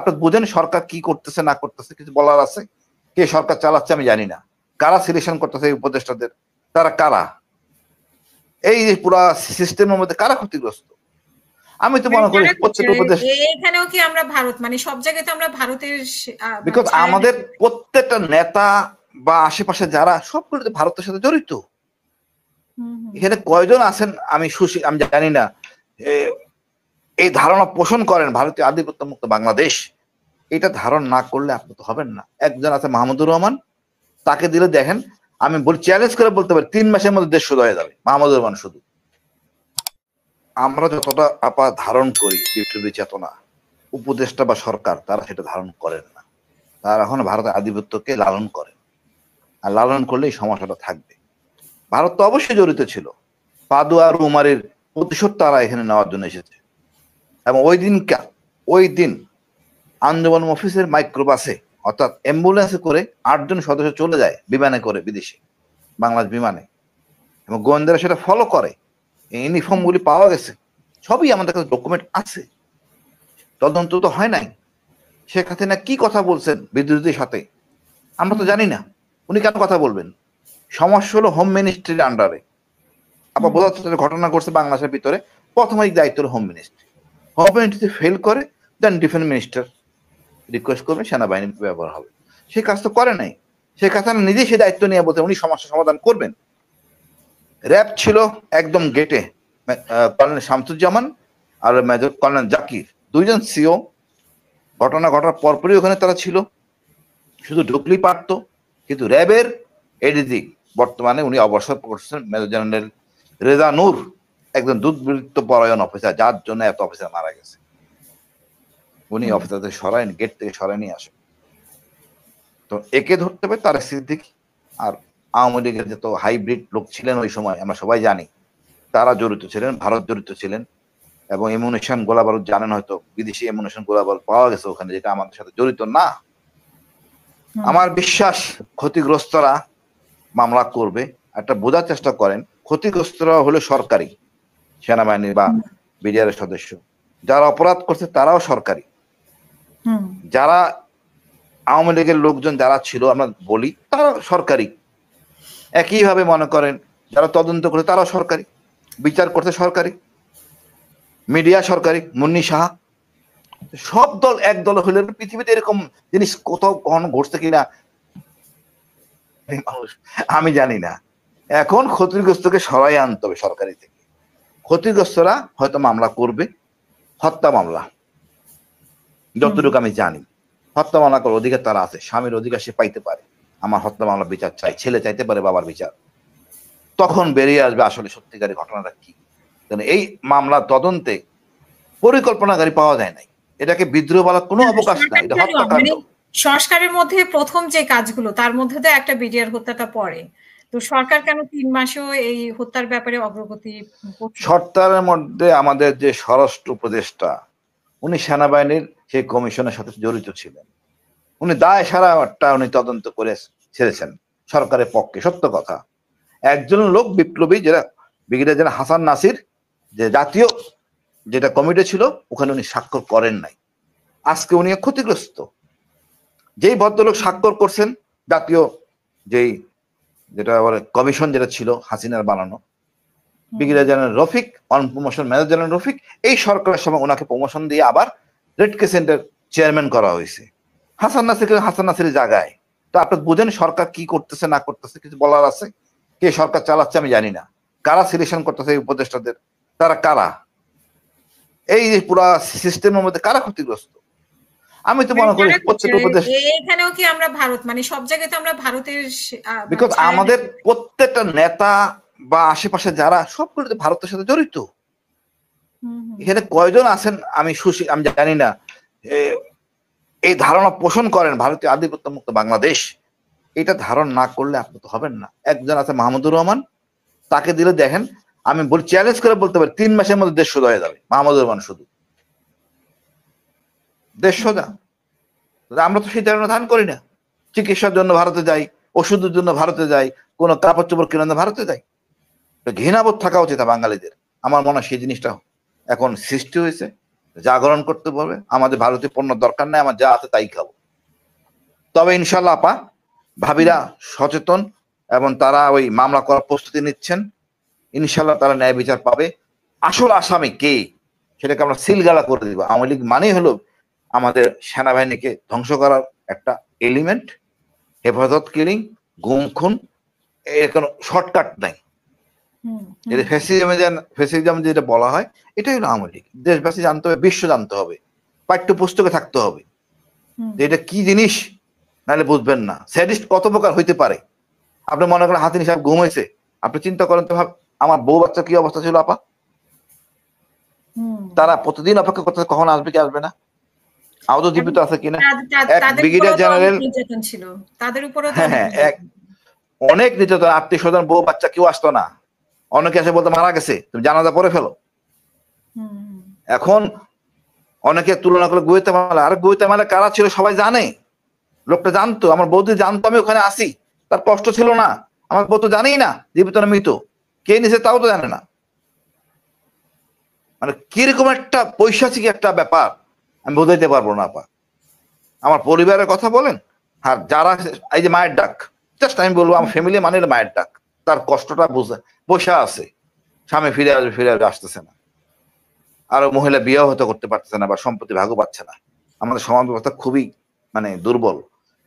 আপনি বুঝেন সরকার কি করতেছে না করতেছে, কিছু বলার আছে? কে সরকার চালাচ্ছে আমি জানি না, কারা সিলেকশন করতেছে এই উপদেষ্টাদের, তারা কারা, এই যে পুরা সিস্টেমের মধ্যে কারা ক্ষতিগ্রস্ত? আমি তো মনে করি প্রত্যেকটা উপদেশ, এখানেও কি আমরা ভারত মানে সব জায়গাতে আমরা ভারতের বিকজ আমাদের প্রত্যেকটা নেতা বা আশেপাশে যারা সবগুলো ভারতের সাথে জড়িত। এখানে কয়জন আছেন আমি জানি না এই ধারণা পোষণ করেন ভারতীয় আধিপত্য মুক্ত বাংলাদেশ, এটা ধারণ না করলে আপনি তো হবেন না। একজন আছে মাহমুদুর রহমান, তাকে দিলে দেখেন, আমি চ্যালেঞ্জ করে বলতে পারি 3 মাসের মধ্যে দেশ শুরু হয়ে যাবে। মাহমুদুর রহমান শুধু। আমরা যতটা ধারণ করি বিপ্লবী চেতনা, উপদেষ্টা বা সরকার তারা সেটা ধারণ করেন না। তারা এখন ভারতের আধিপত্যকে লালন করেন, আর লালন করলে এই সমস্যাটা থাকবে। ভারত তো অবশ্যই জড়িত ছিল, পাদু আর উমারের প্রতিশোধ তারা এখানে নেওয়ার জন্য এসেছে। এবং ওই দিন আঞ্জুমান অফিসের মাইক্রোবাসে অর্থাৎ অ্যাম্বুলেন্সে করে 8 জন সদস্য চলে যায় বিমানে করে বিদেশে, বাংলাদেশ বিমানে, এবং গোয়েন্দারা সেটা ফলো করে। ইউনিফর্ম গুলি পাওয়া গেছে, সবই আমাদের কাছে ডকুমেন্ট আছে। তদন্ত তো হয় নাই। শেখ হাসিনা কি কথা বলছেন বিদ্রোহীদের সাথে আমরা তো জানি না। উনি কেন কথা বলবেন? সমস্যা হলো হোম মিনিস্ট্রির আন্ডারে। আবার বোঝা ঘটনা ঘটছে বাংলাদেশের ভিতরে, প্রথমেই দায়িত্ব হলো home ministry. Home ministry fail করে, দেন ডিফেন্স মিনিস্টার রিকোয়েস্ট করবে, সেনাবাহিনী ব্যবহার হবে। সে কাজ তো করে নাই। শেখ হাসিনা নিজেই সে দায়িত্ব নিয়ে বলতে উনি সমস্যা সমাধান করবেন। র্যাব ছিল একদম গেটে, কর্নেল শামসুজ্জামান আর মেজর কর্নেল জাকির, 2 জন সিও। ঘটনা ঘটার পরপরই ওখানে তারা ছিল, শুধু ঢুকলেই পারত। কিন্তু র্যাবের এডিজি বর্তমানে উনি অবসর করছেন, মেজর জেনারেল রেজা নূর, একজন দুর্বৃত্ত পরায়ণ অফিসার, যার জন্য এত অফিসার মারা গেছে। উনি অফিসারদের সরাই গেট থেকে সরাই নিয়ে আসেন। তো একে ধরতে হবে তারেক সিদ্দিকী। আর আওয়ামী লীগের যত হাইব্রিড লোক ছিলেন ওই সময় আমরা সবাই জানি, তারা জড়িত ছিলেন, ভারত জড়িত ছিলেন। এবং এমুনেশন গোলাবারুদ জানেন হয়তো, বিদেশি এমুনেশন গোলাবারুদ পাওয়া গেছে ওখানে, যেটা আমাদের সাথে জড়িত না। আমার বিশ্বাস ক্ষতিগ্রস্তরা মামলা করবে। একটা বোঝার চেষ্টা করেন, ক্ষতিগ্রস্তরা হলো সরকারি, সেনাবাহিনী বা বিডিআর সদস্য। যারা অপরাধ করছে তারাও সরকারি। যারা আওয়ামী লীগের লোকজন যারা ছিল আমরা বলি, তারা সরকারি। একইভাবে মনে করেন যারা তদন্ত করে তারাও সরকারি, বিচার করতে সরকারি, মিডিয়া সরকারি, মুন্নি সাহা। সব দল এক দল হলে পৃথিবীতে এরকম জিনিস কোথাও কখনো ঘটছে কিনা আমি জানি না। এখন ক্ষতিগ্রস্তকে সরাই আনতে হবে সরকারি থেকে। ক্ষতিগ্রস্তরা হয়তো মামলা করবে, হত্যা মামলা, যতটুকু আমি জানি। হত্যা মামলা করার অধিকার তারা আছে, স্বামীর অধিকার সে পাইতে পারে। আমার হত্যা মামলা বিচার চাই, ছেলে চাইতে পারে বাবার বিচার। তখন বেরিয়ে আসবে আসলে সত্যিকারের ঘটনাটা কি। এই মামলা তদন্তে পরিকল্পনাকারী পাওয়া যায় নাই। এটাকে বিদ্রোহ বলার কোনো অবকাশ নাই, এটা হত্যাকাণ্ড। সংস্কারের মধ্যে প্রথম যে কাজগুলো তার মধ্যে তো একটা বিডিআর হত্যাটা পড়ে। তো সরকার কেন 3 মাসেও এই হত্যার ব্যাপারে অগ্রগতি? সরকারের মধ্যে আমাদের যে স্বরাষ্ট্র উপদেষ্টা, উনি সেনাবাহিনীর সেই কমিশনের সাথে জড়িত ছিলেন। উনি দায় সারাটা উনি তদন্ত করে ছেড়েছেন সরকারের পক্ষে। সত্য কথা, একজন লোক বিপ্লবী, যেটা ব্রিগেডিয়ার জেনারেল হাসান নাসির, যে জাতীয় যেটা কমিটি ছিল ওখানে উনি স্বাক্ষর করেন নাই। আজকে উনি ক্ষতিগ্রস্ত। যেই ভদ্রলোক স্বাক্ষর করছেন জাতীয় যেটা বলে কমিশন, যেটা ছিল হাসিনার বানানো, brigadier general Rafiq on promotion, major general Rafiq, এই সরকারের সময় ওনাকে প্রমোশন দিয়ে আবার রেড ক্রিসেন্টের চেয়ারম্যান করা হয়েছে হাসান নাসিরের জায়গায়। তো আপনি বুঝেন সরকার কি করতেছে না করতেছে, কিছু বলার আছে? কে সরকার চালাচ্ছে আমি জানি না, কারা সিলেকশন করতেছে এই উপদেষ্টাদের, তারা কারা, এই যে পুরা সিস্টেমের মধ্যে কারা ক্ষতিগ্রস্ত? আমি তো মনে করি প্রত্যেকটা উপদেশ, এখানেও কি আমরা ভারত মানে সব জায়গাতে আমরা ভারতের, বিকজ আমাদের প্রত্যেকটা নেতা বা আশেপাশে যারা সবগুলো ভারতের সাথে জড়িত। এখানে কয়জন আছেন আমি জানি না এই ধারণা পোষণ করেন ভারতীয় আধিপত্য মুক্ত বাংলাদেশ, এটা ধারণ না করলে আপনি তো হবেন না। একজন আছে মাহমুদুর রহমান, তাকে দিলে দেখেন, আমি চ্যালেঞ্জ করে বলতে পারি 3 মাসের মধ্যে দেশ সোজা হয়ে যাবে। মাহমুদুর রহমান শুধু দেশ সোজা। আমরা তো সেই ধারণা ধারণ করি না। চিকিৎসার জন্য ভারতে যাই, ওষুধের জন্য ভারতে যাই, কোনো কাপড় চোপড় কেনার ভারতে যাই। ঘৃণাবোধ থাকা উচিত বাঙালিদের। আমার মনে হয় সেই জিনিসটা এখন সৃষ্টি হয়েছে। জাগরণ করতে বলবে, আমাদের ভারতীয় পণ্য দরকার নেই, আমার যা আছে তাই খাবো। তবে ইনশাল্লাহ আপা, ভাবিরা সচেতন এবং তারা ওই মামলা করার প্রস্তুতি নিচ্ছেন। ইনশাল্লাহ তারা ন্যায় বিচার পাবে। আসল আসামি কে সেটাকে আমরা সিলগালা করে দিব। আওয়ামী লীগ মানেই হলো আমাদের সেনাবাহিনীকে ধ্বংস করার একটা এলিমেন্ট, হেফাজত কিলিং, গুম খুন, এর কোনো শর্টকাট নাই। যদি ফ্যাসিজম যেটা বলা হয়, এটাই হলো আওয়ামী লীগ। দেশবাসী জানতে হবে, বিশ্ব জানতে হবে, পাঠ্য পুস্তকে থাকতে হবে যে এটা কি জিনিস, নাহলে বুঝবেন না স্যাডিস্ট কত প্রকার হইতে পারে। আপনি মনে করেন হাতিনি সাহেব ঘুম হয়েছে, আপনি চিন্তা করেন তো, আমার বউ বাচ্চা কি অবস্থা ছিল আপা? তারা প্রতিদিন অপেক্ষা করতে কখন আসবে কি আসবে না, আদৌ জীবিত আছে কিনা। এক ব্রিগেডিয়ার জেনারেল ছিল তাদের উপরে, হ্যাঁ এক অনেক নির্যাতন, আত্মীয় স্বজন বউ বাচ্চা কেউ আসতো না, অনেকে এসে বলতে মারা গেছে, তুমি জানাজা পরে ফেলো। এখন অনেকে তুলনা করে গুয়েতামালা, আর গুয়েতামালা কারা ছিল সবাই জানে, লোকটা জানতো, আমার বৌদি জানতো আমি ওখানে আসি, তার কষ্ট ছিল না। আমার বউ তো জানেই না জীবিত না মৃত, কে নিছে তাও তো জানে না। মানে কিরকম একটা পৈশাচিক একটা ব্যাপার আমি বোঝাইতে পারবো না আপা। আমার পরিবারের কথা বলেন, আর যারা এই যে মায়ের ডাক, জাস্ট আমি বলবো আমার ফ্যামিলি মানে মায়ের ডাক, তার কষ্টটা বসে আছে, স্বামী ফিরে আসবে আসতেছে না, আরো মহিলা বিয়ে হতে করতে পারতেছে না, বা সম্পত্তি ভাগও পাচ্ছে না। আমাদের সমাজ ব্যবস্থা খুবই মানে দুর্বল।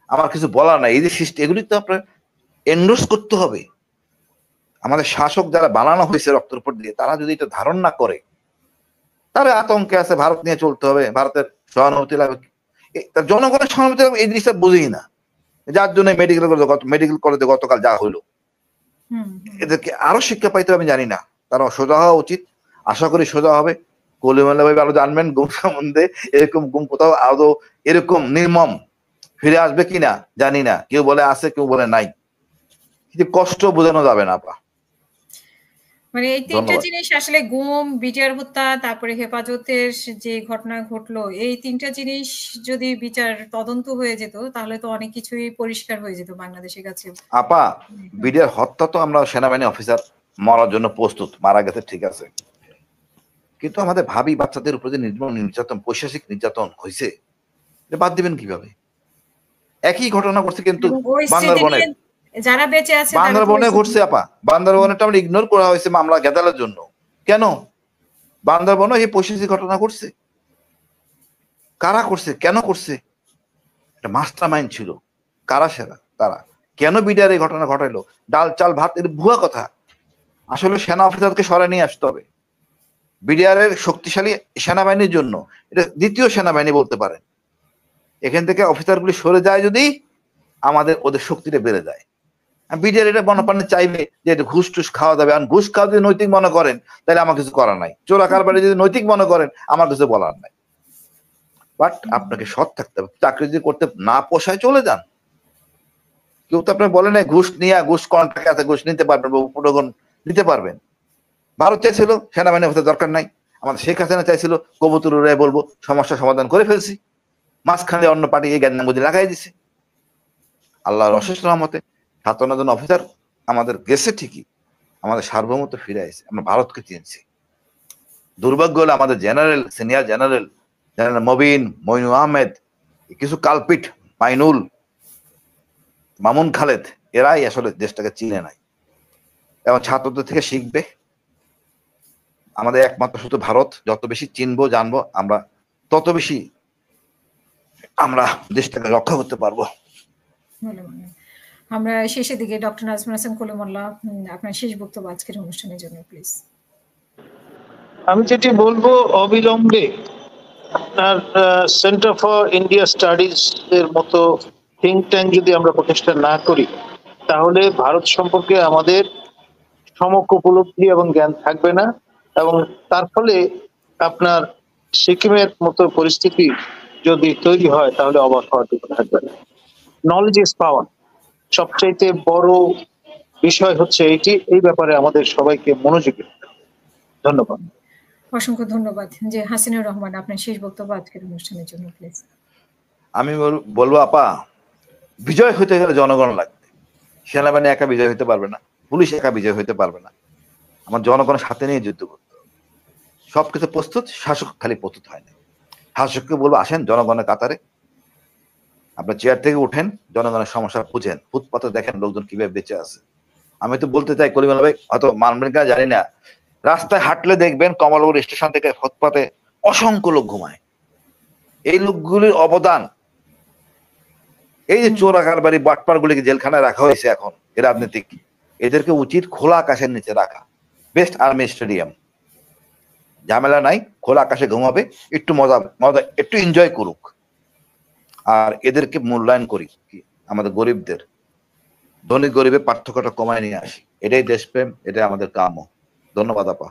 আমার কিছু বলার নাই, এই যে সৃষ্টি এগুলি তো আপনার এন্ডোর্স করতে হবে। আমাদের শাসক যারা বানানো হয়েছে রক্তের উপর দিয়ে, তারা যদি এটা ধারণ না করে, তারা আতঙ্কে আছে, ভারত নিয়ে চলতে হবে, ভারতের সহানুভূতি লাগবে। জনগণের সহানুভূতি লাগবে এই জিনিসটা বুঝেই না, যার জন্য মেডিকেল কলেজে গতকাল যা হইলো। এদেরকে আরো শিক্ষা পাইতে আমি জানি না, তারা সোজা হওয়া উচিত। আশা করি সোজা হবে। কলিমুল্লাহ ভাই আরো জানবেন গুম সম্বন্ধে, এরকম গুম কোথাও আদৌ এরকম নির্মম ফিরে আসবে কিনা জানি না। কেউ বলে আছে, কেউ বলে নাই, কিন্তু কষ্ট বোঝানো যাবে না আপা। মানে এই তিনটা জিনিস আসলে গুম, বিটিআর হত্যা, তারপরে হেফাজতের যে ঘটনা ঘটলো, এই তিনটা জিনিস যদি বিচার তদন্ত হয়ে যেত তাহলে তো অনেক কিছুই পরিষ্কার হয়ে যেত বাংলাদেশের কাছে। আপা বিটিআর হত্যা তো আমরা সেনাবাহিনী অফিসার মরার জন্য প্রস্তুত, মারা গেছে ঠিক আছে, কিন্তু আমাদের ভাবি বাচ্চাদের উপর যে নির্যাতন, পৈশাচিক নির্যাতন হয়েছে, বাদ দিবেন কিভাবে? একই ঘটনা ঘটছে কিন্তু বান্দরবনে, যারা বেঁচে আছে বান্দরবনে ঘটছে আপা। বান্দরবনেটা আমরা ইগনোর করা হয়েছে মামলা গেদালের জন্য। কেন? বান্দরবনে এই পৈশাচিক ঘটনা ঘটছে, কারা করছে, কেন করছে? একটা মাস্টার মাইন্ড ছিল। কারা সেরা? তারা। কেন বিডিআর এই ঘটনা ঘটাইলো? ডাল চাল ভাত, এর ভুয়া কথা। আসলে সেনা অফিসারকে সরাই নিয়ে আসতে হবে। বিডিআর এর শক্তিশালী সেনাবাহিনীর জন্য এটা দ্বিতীয় সেনাবাহিনী বলতে পারেন। এখান থেকে অফিসারগুলি সরে যায় যদি, আমাদের ওদের শক্তিটা বেড়ে যায়। বিডিআর এটা মনে চাইবে যে ঘুষ টুস খাওয়া যাবে, আর ঘুষ খাওয়া যদি নৈতিক মনে করেন তাহলে আমার কিছু করার নাই। চোরা কারবারে যদি নৈতিক মনে করেন আমার কিছু বলার নাই। বাট আপনাকে সৎ থাকতে হবে। চাকরি যদি করতে না পোষায় চলে যান। কেউ তো আপনার বলে নাই ঘুষ নিয়ে, ঘুষ কন্ট্রাক্ট আছে, ঘুষ নিতে পারবেন বা উপরগণ দিতে পারবেন। ভারত চাইছিল সেনাবাহিনী হতে দরকার নাই, আমাদের শেখ হাসিনা চাইছিল কবুতর উড়াই বলবো সমস্যা সমাধান করে ফেলছি, মাঝখানে অন্য পার্টি এই জ্ঞানগুলি লাগাই দিছে। আল্লাহর অশেষ রহমতে 57 জন অফিসার আমাদের গেছে ঠিকই, আমাদের সার্বভৌমত্ব ফিরে আসছে, আমরা ভারতকে চিনছি। দুর্ভাগ্য হলো আমাদের general, senior general, general Mobin, Moeen Ahmed, কিছু কালপিট, মাইনুল, মামুন খালেদ, এরাই আসলে দেশটাকে চিনে নাই এবং ছাত্রদের থেকে শিখবে। আমাদের একমাত্র শুধু ভারত, যত বেশি চিনবো জানবো আমরা, তত বেশি আমরা দেশটাকে রক্ষা করতে পারবো। আমরা শেষের দিকে ডক্টর নাজমুল হাসান কলিমুল্লাহ, আপনার শেষ বক্তব্য আজকের অনুষ্ঠানের জন্য প্লিজ। আমি যেটি বলবো, অবিলম্বে আপনার সেন্টার ফর ইন্ডিয়া স্টাডিজ এর মতো থিঙ্ক ট্যাঙ্ক যদি আমরা প্রতিষ্ঠা না করি, তাহলে ভারত সম্পর্কে আমাদের সমক উপলব্ধি এবং জ্ঞান থাকবে না, এবং তার ফলে আপনার সিকিমের মতো পরিস্থিতি যদি তৈরি হয় তাহলে অবাক হওয়ার কিছু থাকবে না। নলেজ ইজ পাওয়ার, সবচাইতে বড় বিষয় হচ্ছে এইটি। এই ব্যাপারে আমাদের সবাইকে মনোযোগী। ধন্যবাদ। অসংখ্য ধন্যবাদ। যে হাসিনুর রহমান, আপনার শেষ বক্তব্য আজকের অনুষ্ঠানের জন্য প্লিজ। আমি বলবো আপা, বিজয় হতে গেলে জনগণ লাগবে। সেনাবাহিনী একা বিজয় হতে পারবে না, পুলিশ একা বিজয় হতে পারবে না, আমার জনগণের সাথে নিয়ে যুদ্ধ করতে হবে। সবকিছু প্রস্তুত, শাসক খালি প্রস্তুত হয় না। শাসককে বলবো আসেন জনগণের কাতারে, আপনার চেয়ার থেকে উঠেন, জনগণের সমস্যা বুঝেন, ফুটপাতে দেখেন লোকজন কিভাবে বেঁচে আছে। আমি তো বলতে চাই কলিমুল্লাহ ভাই, হয়তো মানবেন কিনা জানি না, রাস্তায় হাঁটলে দেখবেন কমলাপুর স্টেশন থেকে ফুটপাতে অসংখ্য লোক ঘুমায়। এই লোকগুলির অবদান, এই যে চোরা কারবারি বাটপার গুলিকে জেলখানায় রাখা হয়েছে এখন এই রাজনীতিক, এদেরকে উচিত খোলা আকাশের নিচে রাখা। বেস্ট আর্মি স্টেডিয়াম, ঝামেলা নাই, খোলা আকাশে ঘুমাবে, একটু মজা মজা একটু এনজয় করুক। আর এদেরকে মূল্যায়ন করি, আমাদের গরিবদের, ধনী গরিবের পার্থক্যটা কমায় নিয়ে আসি। এটাই দেশপ্রেম, এটাই আমাদের কাম্য। ধন্যবাদ আপা।